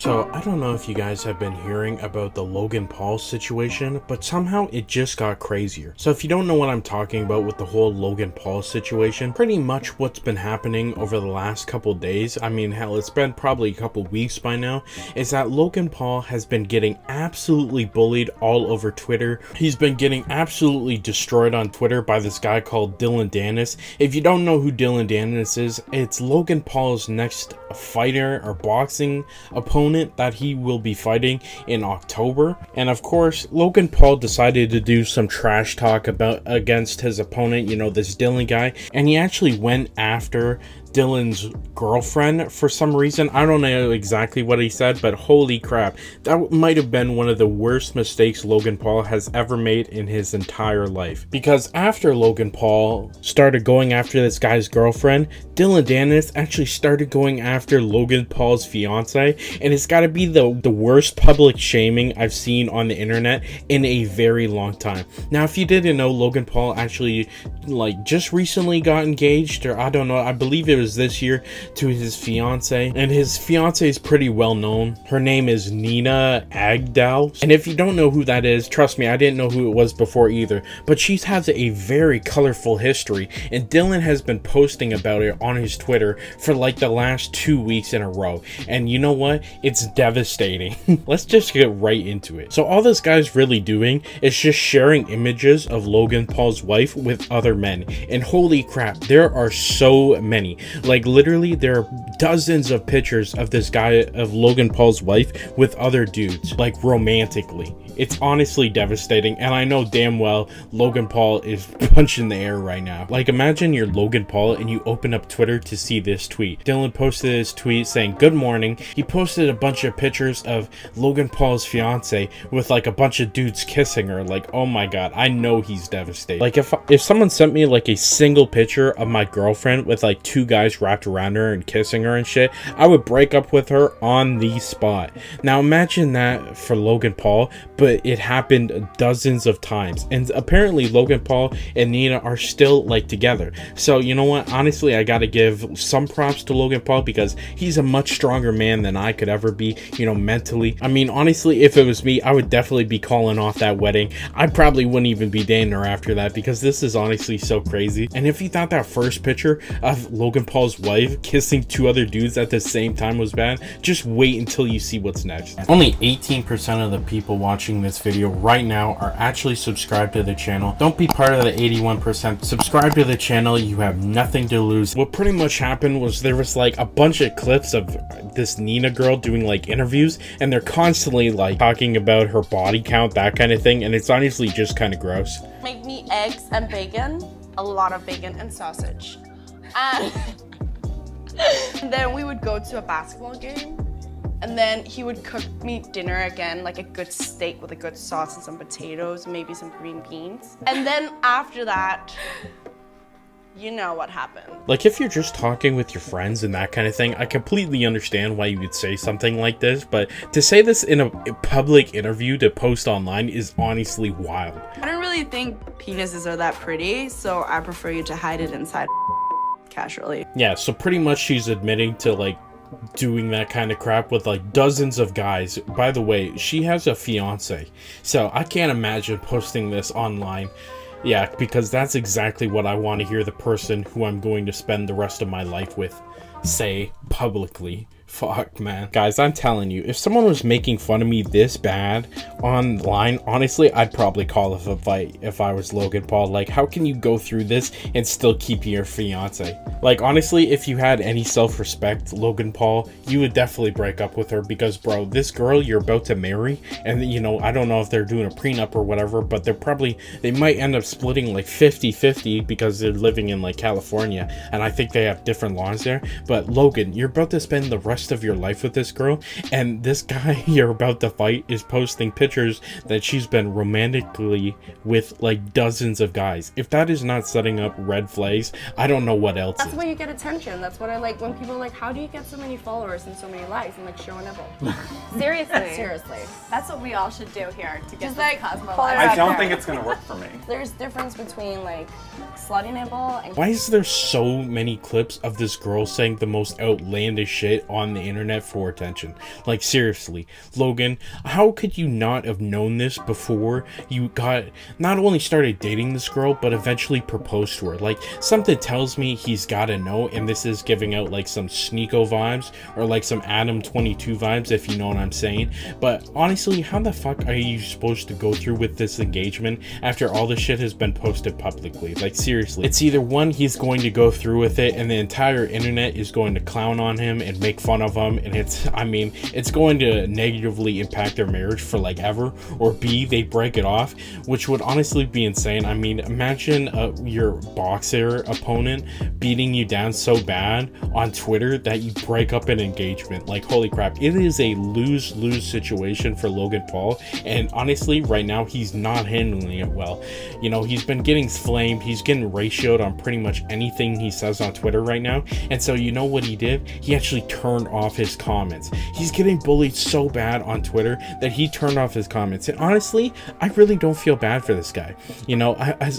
So, I don't know if you guys have been hearing about the Logan Paul situation, but somehow it just got crazier. So if you don't know what I'm talking about with the whole Logan Paul situation, pretty much what's been happening over the last couple days, I mean, hell, it's been probably a couple weeks by now, is that Logan Paul has been getting absolutely bullied all over Twitter. He's been getting absolutely destroyed on Twitter by this guy called Dillon Danis. If you don't know who Dillon Danis is, it's Logan Paul's next fighter or boxing opponent that he will be fighting in October. And of course, Logan Paul decided to do some trash talk against his opponent, you know, this Dillon guy, and he actually went after Dillon's girlfriend for some reason. I don't know exactly what he said, but holy crap, that might have been one of the worst mistakes Logan Paul has ever made in his entire life. Because after Logan Paul started going after this guy's girlfriend, Dillon Danis actually started going after Logan Paul's fiance, and it's got to be the worst public shaming I've seen on the internet in a very long time. Now, if you didn't know, Logan Paul actually just recently got engaged, or I don't know, I believe it was this year, to his fiance, and his fiance is pretty well known. Her name is Nina Agdal, and if you don't know who that is, trust me, I didn't know who it was before either, but she has a very colorful history, and Dillon has been posting about it on his Twitter for like the last 2 weeks in a row, and you know what, it's devastating. Let's just get right into it. So all this guy's really doing is just sharing images of Logan Paul's wife with other men, and holy crap, there are so many. Like, literally, there are dozens of pictures of this guy, of Logan Paul's wife, with other dudes, like romantically. It's honestly devastating, and I know damn well Logan Paul is punching the air right now. Like, imagine you're Logan Paul and you open up Twitter to see this tweet. Dillon posted his tweet saying, "Good morning." He posted a bunch of pictures of Logan Paul's fiance with like a bunch of dudes kissing her. Like, oh my god, I know he's devastated. Like, if someone sent me like a single picture of my girlfriend with like 2 guys wrapped around her and kissing her and shit, I would break up with her on the spot. Now imagine that for Logan Paul, but it happened dozens of times, and apparently Logan Paul and Nina are still like together. So you know what, honestly, I gotta give some props to Logan Paul because he's a much stronger man than I could ever be, you know, mentally. I mean, honestly, if it was me, I would definitely be calling off that wedding. I probably wouldn't even be dating her after that, because this is honestly so crazy. And if you thought that first picture of Logan Paul's wife kissing 2 other dudes at the same time was bad, just wait until you see what's next. Only 18% of the people watching this video right now are actually subscribed to the channel. Don't be part of the 81%. Subscribe to the channel, you have nothing to lose. What pretty much happened was there was like a bunch of clips of this Nina girl doing like interviews, and they're constantly like talking about her body count, that kind of thing, and it's honestly just kind of gross. Make me eggs and bacon, a lot of bacon and sausage. And then we would go to a basketball game, and then he would cook me dinner again, like a good steak with a good sauce and some potatoes, maybe some green beans. And then after that, you know what happened. Like, if you're just talking with your friends and that kind of thing, I completely understand why you would say something like this, but to say this in a public interview to post online is honestly wild. I don't really think penises are that pretty, so I prefer you to hide it inside casually. Yeah, so pretty much she's admitting to like doing that kind of crap with like dozens of guys. By the way, she has a fiance, so I can't imagine posting this online. Yeah, because that's exactly what I want to hear the person who I'm going to spend the rest of my life with say publicly. Fuck, man. Guys, I'm telling you, if someone was making fun of me this bad online, honestly, I'd probably call it a fight if I was Logan Paul. Like, how can you go through this and still keep your fiance? Like, honestly, if you had any self-respect, Logan Paul, you would definitely break up with her, because, bro, this girl you're about to marry, and, you know, I don't know if they're doing a prenup or whatever, but they might end up splitting like 50-50 because they're living in like California, and I think they have different laws there. But Logan, you're about to spend the rest of your life with this girl, and this guy you're about to fight is posting pictures that she's been romantically with like dozens of guys. If that is not setting up red flags, I don't know what else That's is. why you get attention. That's what I like when people are like, how do you get so many followers and so many likes? I'm like, show a nipple. Seriously. Seriously. That's what we all should do here to get Just like Cosmo call it life. out I don't there. think it's gonna work for me. There's difference between like slutty nipple and Why is there so many clips of this girl saying the most outlandish shit on on the internet for attention. Like, seriously, Logan, how could you not have known this before you got not only started dating this girl, but eventually proposed to her? Like, something tells me he's gotta know, and this is giving out like some Sneeko vibes, or like some Adam 22 vibes, if you know what I'm saying. But honestly, how the fuck are you supposed to go through with this engagement after all this shit has been posted publicly? Like, seriously, it's either one, he's going to go through with it and the entire internet is going to clown on him and make fun of him, and it's going to negatively impact their marriage for like ever, or B, they break it off, which would honestly be insane. I mean, imagine your boxer opponent beating you down so bad on Twitter that you break up an engagement. Like, holy crap, it is a lose-lose situation for Logan Paul, and honestly right now he's not handling it well. You know, he's been getting flamed, he's getting ratioed on pretty much anything he says on Twitter right now, and so you know what he did? He actually turned off his comments. He's getting bullied so bad on Twitter that he turned off his comments, and honestly, I really don't feel bad for this guy. You know,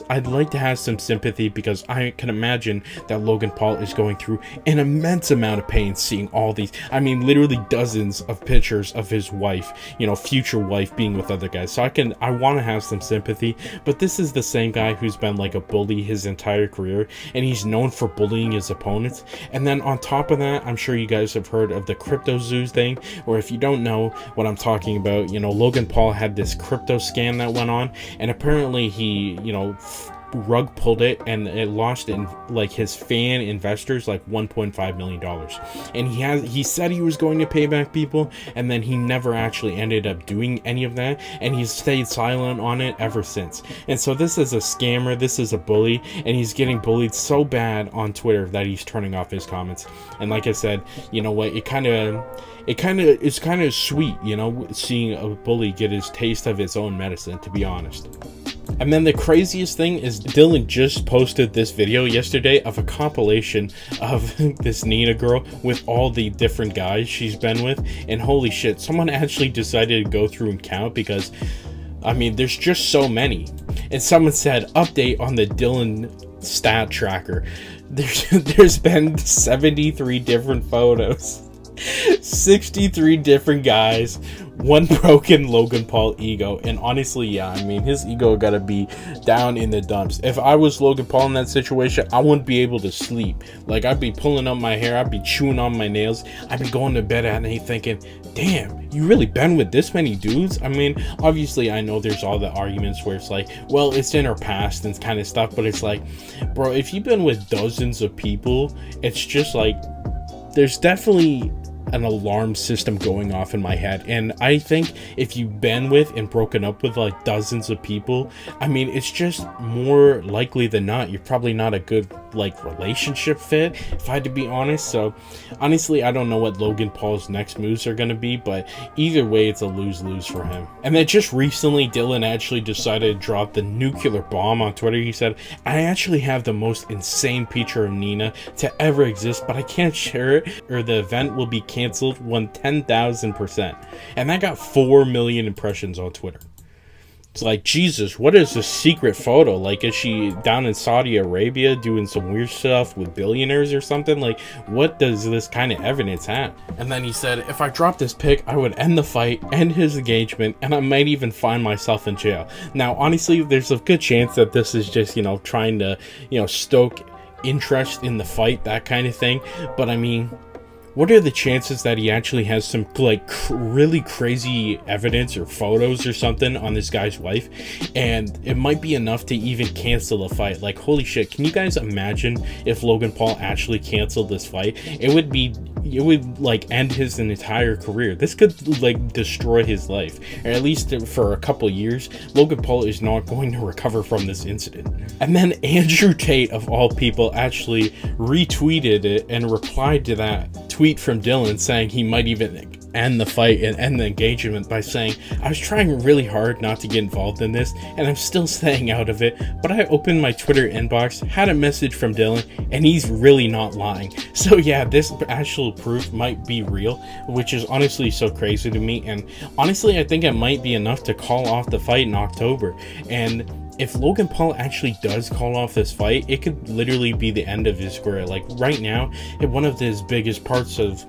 I'd like to have some sympathy, because I can imagine that Logan Paul is going through an immense amount of pain seeing all these, I mean, literally dozens of pictures of his wife, you know, future wife, being with other guys. So I want to have some sympathy, but this is the same guy who's been like a bully his entire career, and he's known for bullying his opponents. And then on top of that, I'm sure you guys have heard of the crypto zoos thing, or if you don't know what I'm talking about, you know, Logan Paul had this crypto scam that went on, and apparently he, you know, rug pulled it, and it lost in like his fan investors like $1.5 million, and he said he was going to pay back people, and then he never actually ended up doing any of that, and he's stayed silent on it ever since. And so this is a scammer, this is a bully, and he's getting bullied so bad on Twitter that he's turning off his comments. And like I said, you know what, it's kind of sweet, you know, seeing a bully get his taste of his own medicine, to be honest. And then the craziest thing is Dillon just posted this video yesterday of a compilation of this Nina girl with all the different guys she's been with, and holy shit, someone actually decided to go through and count, because I mean, there's just so many. And someone said, update on the Dillon stat tracker. There's been 73 different photos, 63 different guys, one broken Logan Paul ego. And honestly, yeah, I mean, his ego gotta be down in the dumps. If I was Logan Paul in that situation, I wouldn't be able to sleep. Like, I'd be pulling up my hair, I'd be chewing on my nails, I'd be going to bed at night thinking, damn, you really been with this many dudes? I mean, obviously I know there's all the arguments where it's like, well, it's in our past and kind of stuff, but it's like, bro, if you've been with dozens of people, it's just like, there's definitely an alarm system going off in my head. And I think if you've been with and broken up with like dozens of people, I mean, it's just more likely than not you're probably not a good like relationship fit, if I had to be honest. So honestly, I don't know what Logan Paul's next moves are going to be, but either way, it's a lose-lose for him. And then just recently, Dillon actually decided to drop the nuclear bomb on Twitter. He said, I actually have the most insane picture of Nina to ever exist, but I can't share it or the event will be canceled 10,000%. And that got 4 million impressions on Twitter. It's like, Jesus, what is this secret photo? Like, is she down in Saudi Arabia doing some weird stuff with billionaires or something? Like, what does this kind of evidence have? And then he said, if I dropped this pic, I would end the fight, end his engagement, and I might even find myself in jail. Now, honestly, there's a good chance that this is just, you know, trying to, you know, stoke interest in the fight, that kind of thing. But I mean, what are the chances that he actually has some like really crazy evidence or photos or something on this guy's wife, and it might be enough to even cancel a fight? Like, holy shit, can you guys imagine if Logan Paul actually canceled this fight? It would like end his entire career. This could like destroy his life, or at least for a couple years. Logan Paul is not going to recover from this incident. And then Andrew Tate, of all people, actually retweeted it and replied to that tweet from Dillon saying he might even end the fight and end the engagement by saying, I was trying really hard not to get involved in this, and I'm still staying out of it, but I opened my Twitter inbox, had a message from Dillon, and he's really not lying. So yeah, this actual proof might be real, which is honestly so crazy to me. And honestly, I think it might be enough to call off the fight in October. And if Logan Paul actually does call off this fight, it could literally be the end of his career. Like, right now, one of his biggest parts of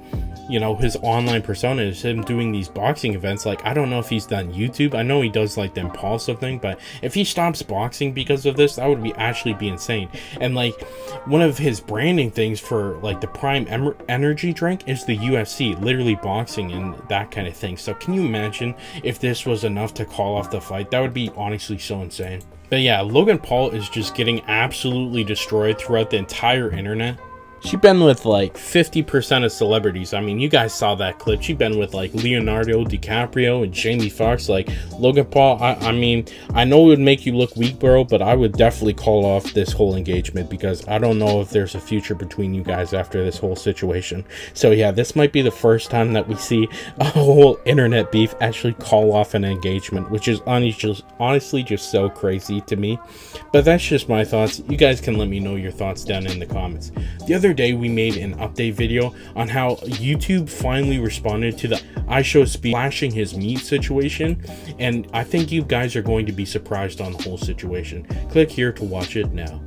you know, his online persona is him doing these boxing events. Like, I don't know if he's done YouTube. I know he does like the impulsive thing, but if he stops boxing because of this, that would actually be insane. And like, one of his branding things for like the Prime energy drink is the UFC, literally boxing and that kind of thing. So can you imagine if this was enough to call off the fight? That would be honestly so insane. But yeah, Logan Paul is just getting absolutely destroyed throughout the entire internet. She's been with like 50% of celebrities. I mean, you guys saw that clip. She's been with like Leonardo DiCaprio and Jamie Foxx. Like, Logan Paul, I mean, I know it would make you look weak, bro, but I would definitely call off this whole engagement because I don't know if there's a future between you guys after this whole situation. So yeah, this might be the first time that we see a whole internet beef actually call off an engagement, which is honestly just so crazy to me. But that's just my thoughts. You guys can let me know your thoughts down in the comments. The other day we made an update video on how YouTube finally responded to the iShowSpeed flashing his meat situation, and I think you guys are going to be surprised on the whole situation. Click here to watch it now.